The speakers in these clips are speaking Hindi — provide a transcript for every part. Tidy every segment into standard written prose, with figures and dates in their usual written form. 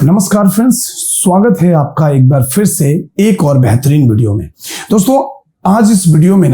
नमस्कार फ्रेंड्स, स्वागत है आपका एक बार फिर से एक और बेहतरीन वीडियो में। दोस्तों, आज इस वीडियो में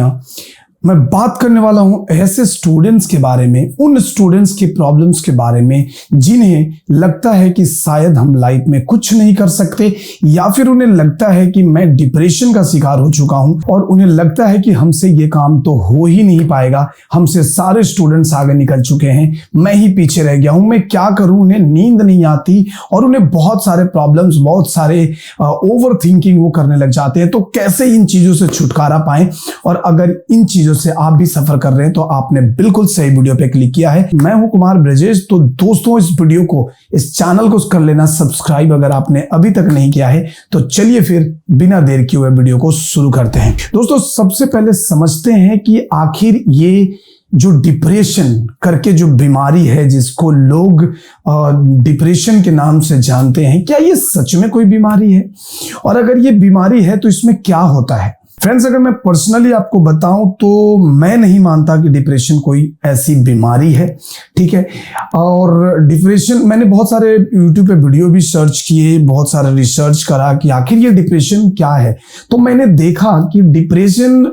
मैं बात करने वाला हूं ऐसे स्टूडेंट्स के बारे में, उन स्टूडेंट्स की प्रॉब्लम्स के बारे में जिन्हें लगता है कि शायद हम लाइफ में कुछ नहीं कर सकते, या फिर उन्हें लगता है कि मैं डिप्रेशन का शिकार हो चुका हूं और उन्हें लगता है कि हमसे ये काम तो हो ही नहीं पाएगा, हमसे सारे स्टूडेंट्स आगे निकल चुके हैं, मैं ही पीछे रह गया हूं, मैं क्या करूं। उन्हें नींद नहीं आती और उन्हें बहुत सारे प्रॉब्लम्स, बहुत सारे ओवर थिंकिंग वो करने लग जाते हैं। तो कैसे इन चीजों से छुटकारा पाएं, और अगर इन चीजों से आप भी सफर कर रहे हैं तो आपने बिल्कुल सही वीडियो पे क्लिक किया है। मैं हूं कुमार ब्रजेश। तो दोस्तों, इस वीडियो को, इस चैनल को कर लेना सब्सक्राइब अगर आपने अभी तक नहीं किया है। तो चलिए फिर बिना देर किए हुए वीडियो को शुरू करते हैं। दोस्तों, सबसे पहले समझते हैं कि आखिर ये जो डिप्रेशन करके जो बीमारी है, जिसको लोग डिप्रेशन के नाम से जानते हैं, क्या ये सच में कोई बीमारी है? और अगर ये बीमारी है तो इसमें क्या होता है? फ्रेंड्स, अगर मैं पर्सनली आपको बताऊं तो मैं नहीं मानता कि डिप्रेशन कोई ऐसी बीमारी है, ठीक है। और डिप्रेशन, मैंने बहुत सारे यूट्यूब पे वीडियो भी सर्च किए, बहुत सारा रिसर्च करा कि आखिर ये डिप्रेशन क्या है। तो मैंने देखा कि डिप्रेशन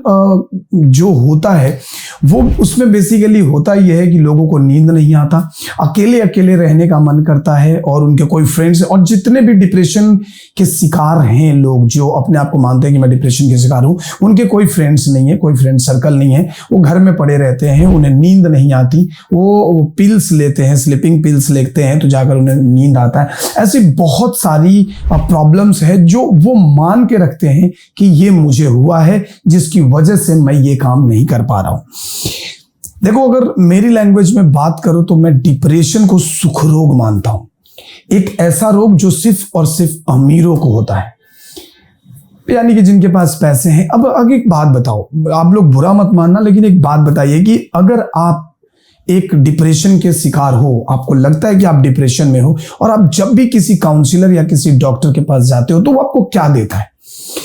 जो होता है वो, उसमें बेसिकली होता ये है कि लोगों को नींद नहीं आता, अकेले अकेले रहने का मन करता है, और उनके कोई फ्रेंड्स, और जितने भी डिप्रेशन के शिकार हैं लोग, जो अपने आप को मानते हैं कि मैं डिप्रेशन के शिकार हूं, उनके कोई फ्रेंड्स नहीं है, कोई फ्रेंड सर्कल नहीं है, वो घर में पड़े रहते हैं, उन्हें नींद नहीं आती, वो पिल्स लेते हैं, स्लीपिंग पिल्स लेते हैं, तो जाकर उन्हें नींद आता है। ऐसी बहुत सारी प्रॉब्लम्स है जो वो मान के रखते हैं कि ये मुझे हुआ है, जिसकी वजह से मैं ये काम नहीं कर पा रहा हूं। देखो, अगर मेरी लैंग्वेज में बात करूं तो मैं डिप्रेशन को सुख रोग मानता हूं। एक ऐसा रोग जो सिर्फ और सिर्फ अमीरों को होता है, यानी कि जिनके पास पैसे हैं। अब एक बात बताओ, आप लोग बुरा मत मानना, लेकिन एक बात बताइए कि अगर आप एक डिप्रेशन के शिकार हो, आपको लगता है कि आप डिप्रेशन में हो, और आप जब भी किसी काउंसलर या किसी डॉक्टर के पास जाते हो तो वो आपको क्या देता है?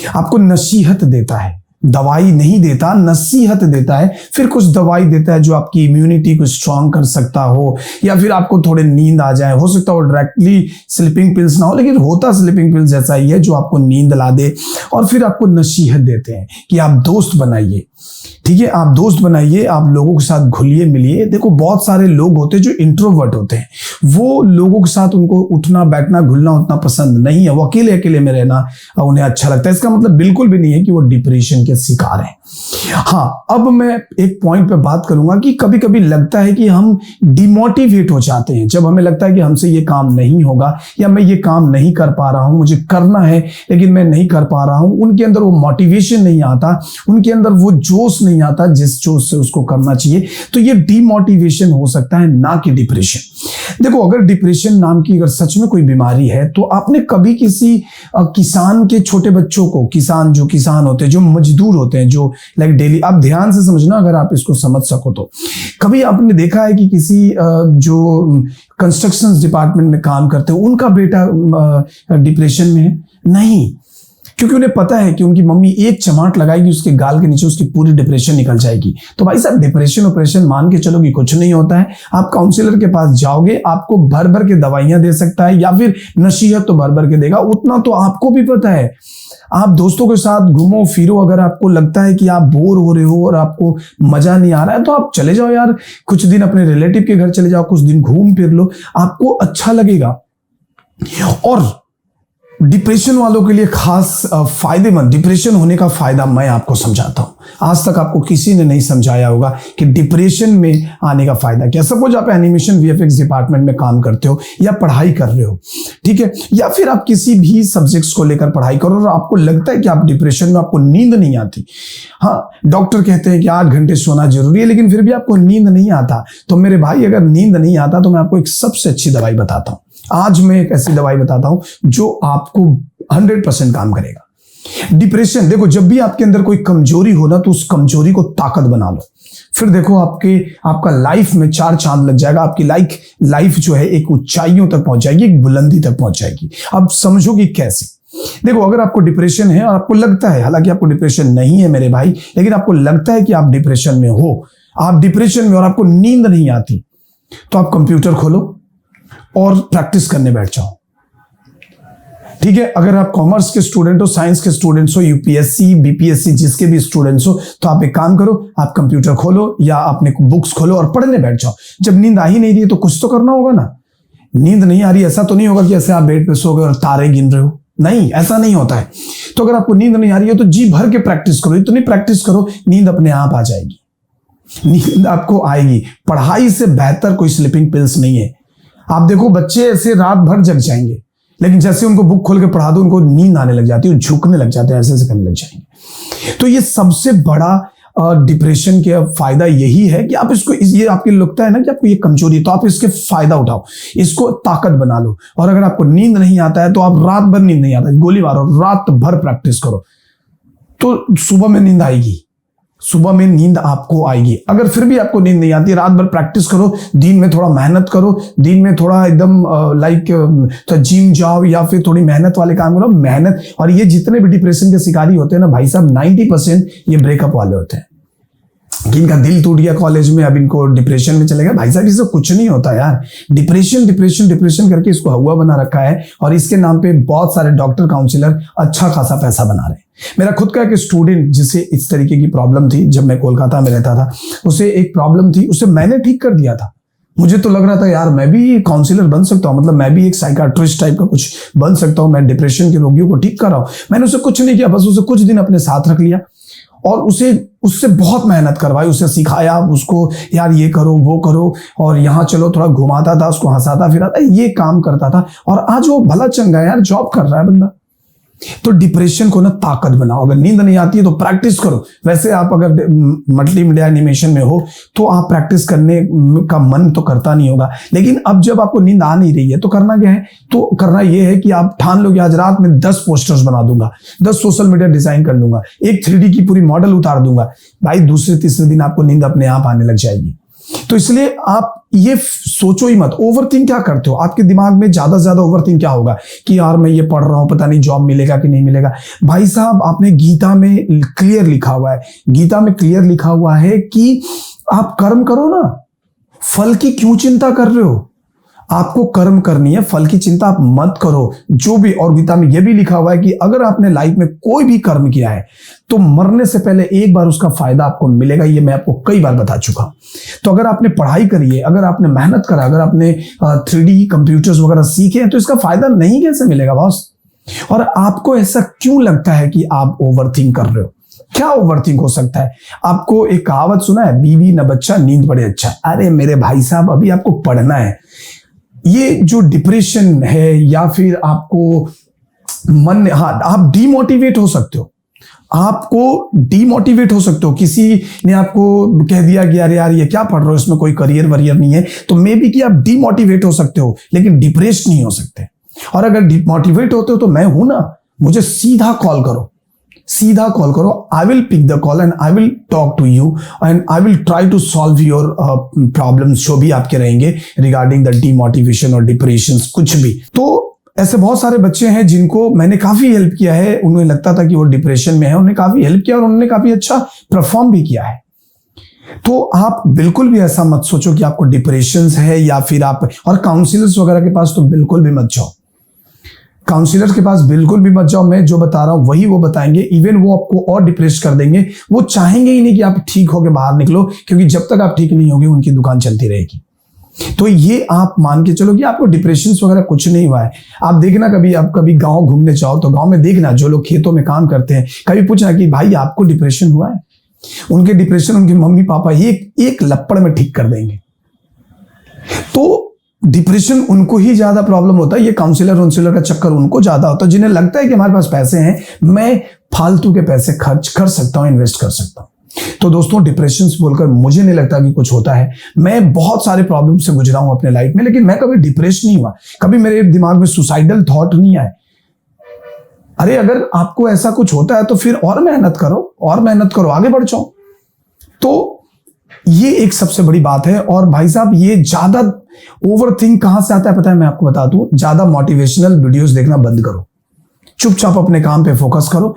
आपको नसीहत देता है, दवाई नहीं देता, नसीहत देता है। फिर कुछ दवाई देता है जो आपकी इम्यूनिटी को स्ट्रांग कर सकता हो, या फिर आपको थोड़े नींद आ जाए। हो सकता है वो डायरेक्टली स्लीपिंग पिल्स ना हो, लेकिन होता स्लीपिंग पिल्स जैसा ही है, जो आपको नींद ला दे। और फिर आपको नसीहत देते हैं कि आप दोस्त बनाइए, ठीक है, आप दोस्त बनाइए, आप लोगों के साथ घुलिए मिलिए। देखो, बहुत सारे लोग होते हैं जो इंट्रोवर्ट होते हैं, वो लोगों के साथ, उनको उठना बैठना घुलना उतना पसंद नहीं है, वो अकेले अकेले में रहना उन्हें अच्छा लगता है। इसका मतलब बिल्कुल भी नहीं है कि वो डिप्रेशन के शिकार हैं। हाँ, अब मैं एक पॉइंट पे बात करूंगा कि कभी कभी लगता है कि हम डिमोटिवेट हो जाते हैं, जब हमें लगता है कि हमसे ये काम नहीं होगा, या मैं ये काम नहीं कर पा रहा हूं, मुझे करना है लेकिन मैं नहीं कर पा रहा हूं। उनके अंदर वो मोटिवेशन नहीं आता, उनके अंदर वो जोश नहीं आता जिस जोश से उसको करना चाहिए। तो ये डिमोटिवेशन हो सकता है, ना कि डिप्रेशन। देखो, अगर डिप्रेशन नाम की अगर सच में कोई बीमारी है, तो आपने कभी किसी किसान के छोटे बच्चों को, जो किसान होते हैं, जो मजदूर होते हैं, जो लाइक डेली, आप ध्यान से समझना अगर आप इसको समझ सको तो, कभी आपने देखा है कि किसी जो कंस्ट्रक्शन डिपार्टमेंट में काम करते हैं, उनका बेटा डिप्रेशन में है? नहीं, क्योंकि उन्हें पता है कि उनकी मम्मी एक चमाट लगाएगी उसके गाल के नीचे, उसकी पूरी डिप्रेशन निकल जाएगी। तो भाई साहब, डिप्रेशन ऑपरेशन मान के चलो कि कुछ नहीं होता है। आप काउंसलर के पास जाओगे, आपको भर भर के दवाइयां दे सकता है, या फिर नसीहत तो भर भर के देगा, उतना तो आपको भी पता है। आप दोस्तों के साथ घूमो फिरो, अगर आपको लगता है कि आप बोर हो रहे हो और आपको मजा नहीं आ रहा है, तो आप चले जाओ यार, कुछ दिन अपने रिलेटिव के घर चले जाओ, कुछ दिन घूम फिर लो, आपको अच्छा लगेगा। और डिप्रेशन वालों के लिए खास फायदेमंद, डिप्रेशन होने का फायदा मैं आपको समझाता हूं। आज तक आपको किसी ने नहीं समझाया होगा कि डिप्रेशन में आने का फायदा क्या। सपोज आप एनिमेशन वीएफएक्स डिपार्टमेंट में काम करते हो, या पढ़ाई कर रहे हो, ठीक है, या फिर आप किसी भी सब्जेक्ट्स को लेकर पढ़ाई करो और आपको लगता है कि आप डिप्रेशन में, आपको नींद नहीं आती। हाँ, डॉक्टर कहते हैं कि 8 घंटे सोना जरूरी है, लेकिन फिर भी आपको नींद नहीं आता। तो मेरे भाई, अगर नींद नहीं आता तो मैं आपको एक सबसे अच्छी दवाई बताता हूं। आज मैं एक ऐसी दवाई बताता हूं जो आपको 100% काम करेगा। डिप्रेशन, देखो, जब भी आपके अंदर कोई कमजोरी हो ना, तो उस कमजोरी को ताकत बना लो। फिर देखो, आपका लाइफ में 4 चांद लग जाएगा। आपकी लाइफ जो है एक ऊंचाइयों तक पहुंच जाएगी, एक बुलंदी तक पहुंच जाएगी। अब समझो कि कैसे। देखो, अगर आपको डिप्रेशन है और आपको लगता है, हालांकि आपको डिप्रेशन नहीं है मेरे भाई, लेकिन आपको लगता है कि आप डिप्रेशन में हो, आप डिप्रेशन में और आपको नींद नहीं आती, तो आप कंप्यूटर खोलो और प्रैक्टिस करने बैठ जाओ। ठीक है, अगर आप कॉमर्स के स्टूडेंट हो, साइंस के स्टूडेंट्स हो, यूपीएससी बीपीएससी जिसके भी स्टूडेंट्स हो, तो आप एक काम करो, आप कंप्यूटर खोलो या अपने बुक्स खोलो और पढ़ने बैठ जाओ। जब नींद आ ही नहीं रही है तो कुछ तो करना होगा ना। नींद नहीं आ रही, ऐसा तो नहीं होगा कि ऐसे आप बेड पे सो गए और तारे गिन रहे हो, नहीं, ऐसा नहीं होता है। तो अगर आपको नींद नहीं आ रही है तो जी भर के प्रैक्टिस करो, इतनी प्रैक्टिस करो, नींद अपने आप आ जाएगी, नींद आपको आएगी। पढ़ाई से बेहतर कोई स्लीपिंग पिल्स नहीं है। आप देखो बच्चे ऐसे रात भर जग जाएंगे, लेकिन जैसे उनको बुक खोल के पढ़ा दो उनको नींद आने लग जाती है, झुकने लग जाते हैं, ऐसे करने लग जाएंगे। तो ये सबसे बड़ा डिप्रेशन का फायदा यही है कि आप इसको, ये आपके लगता है ना कि आपको ये कमजोरी है, तो आप इसके फायदा उठाओ, इसको ताकत बना लो। और अगर आपको नींद नहीं आता है तो आप रात भर नींद नहीं आता, गोली मारो, रात भर प्रैक्टिस करो, तो सुबह में नींद आएगी, सुबह में नींद आपको आएगी। अगर फिर भी आपको नींद नहीं आती, रात भर प्रैक्टिस करो, दिन में थोड़ा मेहनत करो, दिन में थोड़ा एकदम तो जिम जाओ या फिर थोड़ी मेहनत वाले काम करो, मेहनत। और ये जितने भी डिप्रेशन के शिकारी होते हैं ना भाई साहब, 90% ये ब्रेकअप वाले होते हैं, जिनका दिल टूट गया कॉलेज में, अब इनको डिप्रेशन में चले गए। भाई साहब इससे कुछ नहीं होता यार, डिप्रेशन डिप्रेशन डिप्रेशन करके इसको हवा बना रखा है, और इसके नाम पे बहुत सारे डॉक्टर काउंसलर अच्छा खासा पैसा बना रहे हैं। मेरा खुद का एक स्टूडेंट जिसे इस तरीके की प्रॉब्लम थी, जब मैं कोलकाता में रहता था, उसे एक प्रॉब्लम थी, उसे मैंने ठीक कर दिया था। मुझे तो लग रहा था यार मैं भी काउंसलर बन सकता हूँ, मतलब मैं भी एक साइकाट्रिस्ट टाइप का कुछ बन सकता हूँ, मैं डिप्रेशन के रोगियों को ठीक कर रहा हूँ। मैंने उसे कुछ नहीं किया, बस उसे कुछ दिन अपने साथ रख लिया और उससे बहुत मेहनत करवाई, उसे सिखाया, उसको यार ये करो वो करो, और यहाँ चलो, थोड़ा घुमाता था उसको, हंसाता फिराता, ये काम करता था, और आज वो भला चंगा है यार, जॉब कर रहा है बंदा। तो डिप्रेशन को ना ताकत बनाओ। अगर नींद नहीं आती है तो प्रैक्टिस करो। वैसे आप अगर मल्टीमीडिया एनिमेशन में हो तो आप प्रैक्टिस करने का मन तो करता नहीं होगा, लेकिन अब जब आपको नींद आ नहीं रही है तो करना क्या है, तो करना ये है कि आप ठान लो कि आज रात में 10 पोस्टर्स बना दूंगा, 10 सोशल मीडिया डिजाइन कर लूंगा, एक 3D की पूरी मॉडल उतार दूंगा। भाई दूसरे तीसरे दिन आपको नींद अपने आप आने लग जाएगी। तो इसलिए आप ये सोचो ही मत। ओवरथिंक क्या करते हो, आपके दिमाग में ज्यादा से ज्यादा ओवरथिंक क्या होगा कि यार मैं ये पढ़ रहा हूं, पता नहीं जॉब मिलेगा कि नहीं मिलेगा। भाई साहब आपने गीता में क्लियर लिखा हुआ है, गीता में क्लियर लिखा हुआ है कि आप कर्म करो ना, फल की क्यों चिंता कर रहे हो। आपको कर्म करनी है, फल की चिंता आप मत करो। जो भी, और गीता में यह भी लिखा हुआ है कि अगर आपने लाइफ में कोई भी कर्म किया है तो मरने से पहले एक बार उसका फायदा आपको मिलेगा। ये मैं आपको कई बार बता चुका हूं। तो अगर आपने पढ़ाई करी है, अगर आपने मेहनत करा, अगर आपने 3D कंप्यूटर्स वगैरह सीखे हैं, तो इसका फायदा नहीं कैसे मिलेगा बॉस। और आपको ऐसा क्यों लगता है कि आप ओवरथिंक कर रहे हो। क्या ओवरथिंक हो सकता है। आपको एक कहावत सुना है, बीवी न बच्चा नींद बड़े अच्छा। अरे मेरे भाई साहब, अभी आपको पढ़ना है। ये जो डिप्रेशन है या फिर आपको मन, हाँ, आप डीमोटिवेट हो सकते हो, आपको डीमोटिवेट हो सकते हो। किसी ने आपको कह दिया कि यार ये क्या पढ़ रहे हो, इसमें कोई करियर वरियर नहीं है, तो मे बी कि आप डीमोटिवेट हो सकते हो, लेकिन डिप्रेस नहीं हो सकते। और अगर डीमोटिवेट होते हो तो मैं हूं ना, मुझे सीधा कॉल करो, सीधा कॉल करो। I will pick the call and I will talk to you and I will try to solve your problems जो भी आपके रहेंगे रिगार्डिंग द डीमोटिवेशन और डिप्रेशन, कुछ भी। तो ऐसे बहुत सारे बच्चे हैं जिनको मैंने काफी हेल्प किया है। उन्हें लगता था कि वो डिप्रेशन में है, उन्हें काफी हेल्प किया और उन्होंने काफी अच्छा परफॉर्म भी किया है। तो आप बिल्कुल भी ऐसा मत सोचो कि आपको डिप्रेशन है या फिर आप, और काउंसलर्स वगैरह के पास तो बिल्कुल भी मत जाओ, काउंसलर के पास बिल्कुल भी मत जाओ। मैं जो बता रहा हूं वही वो बताएंगे, इवन वो आपको और डिप्रेस कर देंगे। वो चाहेंगे ही नहीं कि आप ठीक होके बाहर निकलो, क्योंकि जब तक आप ठीक नहीं होगे उनकी दुकान चलती रहेगी। तो ये आप मान के चलो कि आपको डिप्रेशन वगैरह कुछ नहीं हुआ है। आप देखना, आप कभी गांव घूमने जाओ तो गांव में देखना जो लोग खेतों में काम करते हैं, कभी पूछना कि भाई आपको डिप्रेशन हुआ है। उनके डिप्रेशन उनके मम्मी पापा एक लपड़ में ठीक कर देंगे। तो डिप्रेशन उनको ही ज्यादा प्रॉब्लम होता है, ये काउंसलर का चक्कर उनको ज्यादा होता है, जिन्हें लगता है कि हमारे पास पैसे हैं, मैं फालतू के पैसे खर्च कर सकता हूं, इन्वेस्ट कर सकता हूं। तो दोस्तों, डिप्रेशन बोलकर मुझे नहीं लगता कि कुछ होता है। मैं बहुत सारे प्रॉब्लम से गुजरा हूं अपने लाइफ में, लेकिन मैं कभी डिप्रेस नहीं हुआ, कभी मेरे दिमाग में सुसाइडल थॉट नहीं आए। अरे अगर आपको ऐसा कुछ होता है तो फिर और मेहनत करो, आगे बढ़ जाओ। तो ये एक सबसे बड़ी बात है। और भाई साहब, ये ज्यादा ओवरथिंक कहां से आता है पता है, मैं आपको बता दूं, ज्यादा मोटिवेशनल वीडियोस देखना बंद करो, चुपचाप अपने काम पे फोकस करो,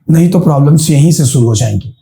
नहीं तो प्रॉब्लम्स यहीं से शुरू हो जाएंगी।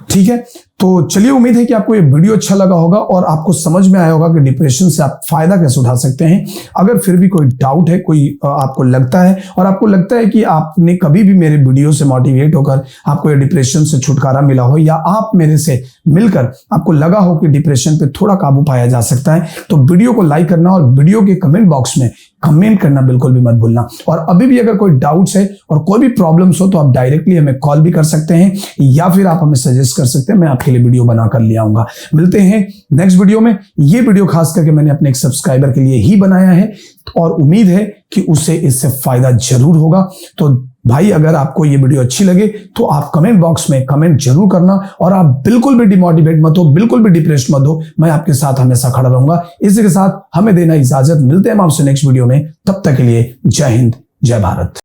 ठीक है, तो चलिए, उम्मीद है कि आपको ये वीडियो अच्छा लगा होगा और आपको समझ में आया होगा कि डिप्रेशन से आप फायदा कैसे उठा सकते हैं। अगर फिर भी कोई डाउट है, कोई आपको लगता है और आपको लगता है कि आपने कभी भी मेरे वीडियो से मोटिवेट होकर आपको ये डिप्रेशन से छुटकारा मिला हो, या आप मेरे से मिलकर आपको लगा हो कि डिप्रेशन पे थोड़ा काबू पाया जा सकता है, तो वीडियो को लाइक करना और वीडियो के कमेंट बॉक्स में कमेंट करना बिल्कुल भी मत भूलना। और अभी भी अगर कोई डाउट्स है और कोई भी प्रॉब्लम्स हो तो आप डायरेक्टली हमें कॉल भी कर सकते हैं, या फिर आप हमें सजेस्ट कर सकते हैं, मैं आपके लिए वीडियो बनाकर ले आऊंगा। मिलते हैं नेक्स्ट वीडियो में। ये वीडियो खास करके मैंने अपने एक सब्सक्राइबर के लिए ही बनाया है और उम्मीद है कि उसे इससे फायदा जरूर होगा। तो भाई, अगर आपको ये वीडियो अच्छी लगे तो आप कमेंट बॉक्स में कमेंट जरूर करना, और आप बिल्कुल भी डिमोटिवेट मत हो, बिल्कुल भी डिप्रेस मत हो। मैं आपके साथ हमेशा खड़ा रहूंगा। इसी के साथ हमें देना इजाजत। मिलते हैं हम आपसे नेक्स्ट वीडियो में। तब तक के लिए जय हिंद, जय भारत।